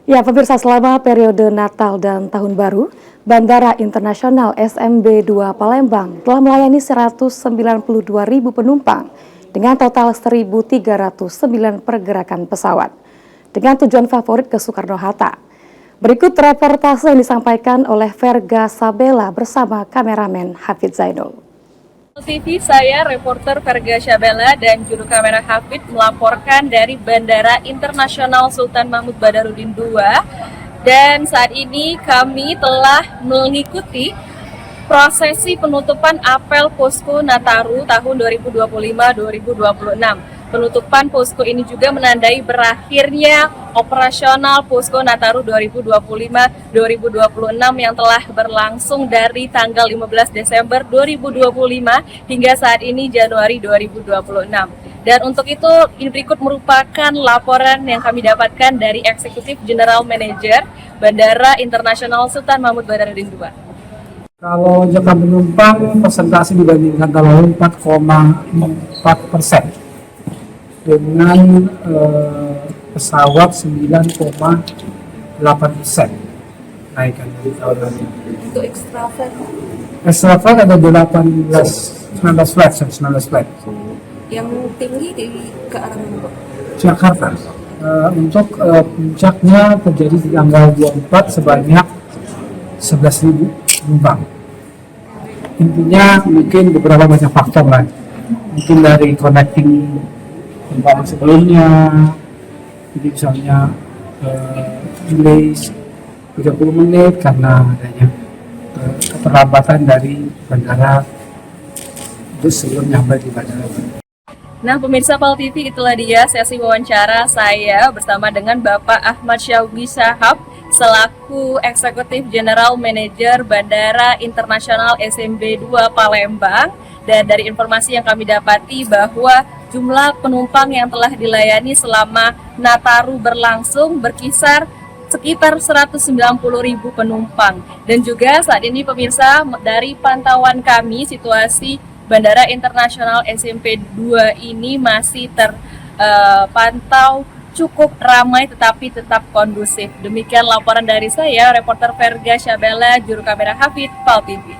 Ya, pemirsa, selama periode Natal dan Tahun Baru, Bandara Internasional SMB 2 Palembang telah melayani 192.000 penumpang dengan total 1.309 pergerakan pesawat dengan tujuan favorit ke Soekarno-Hatta. Berikut reportase yang disampaikan oleh Verga Sabela bersama kameramen Hafid Zainul. TV, saya reporter Verga Sabela dan juru kamera Hafid melaporkan dari Bandara Internasional Sultan Mahmud Badarudin II. Dan saat ini kami telah mengikuti prosesi penutupan apel Posko Nataru tahun 2025-2026. Penutupan posko ini juga menandai berakhirnya operasional Posko Nataru 2025-2026 yang telah berlangsung dari tanggal 15 Desember 2025 hingga saat ini Januari 2026. Dan untuk itu, ini berikut merupakan laporan yang kami dapatkan dari Eksekutif General Manager Bandara Internasional Sultan Mahmud Badarudin II. Kalau jumlah penumpang persentase dibandingkan tahun lalu 4,4% dengan pesawat 9,8% naikkan dari tahun lalu. Untuk extra Extra ada 19 flight. yang tinggi di ke arah mana? Jakarta. Untuk puncaknya terjadi di tanggal 24 sebanyak 11.000 penumpang. Intinya mungkin beberapa banyak faktor lah. Mungkin dari connecting penumpang sebelumnya, jadi misalnya delay 30 menit karena adanya keterlambatan dari bandara terus sebelum nyampe di bandara. Nah, pemirsa PAL TV, itulah dia sesi wawancara saya bersama dengan Bapak Ahmad Syaugi Shahab selaku Eksekutif General Manager Bandara Internasional SMB 2 Palembang. Dan dari informasi yang kami dapati bahwa jumlah penumpang yang telah dilayani selama Nataru berlangsung berkisar sekitar 190.000 penumpang. Dan juga saat ini pemirsa, dari pantauan kami situasi Bandara Internasional SMP 2 ini masih terpantau cukup ramai tetapi tetap kondusif. Demikian laporan dari saya, reporter Verga Sabela, juru kamera Hafid, PAL TV.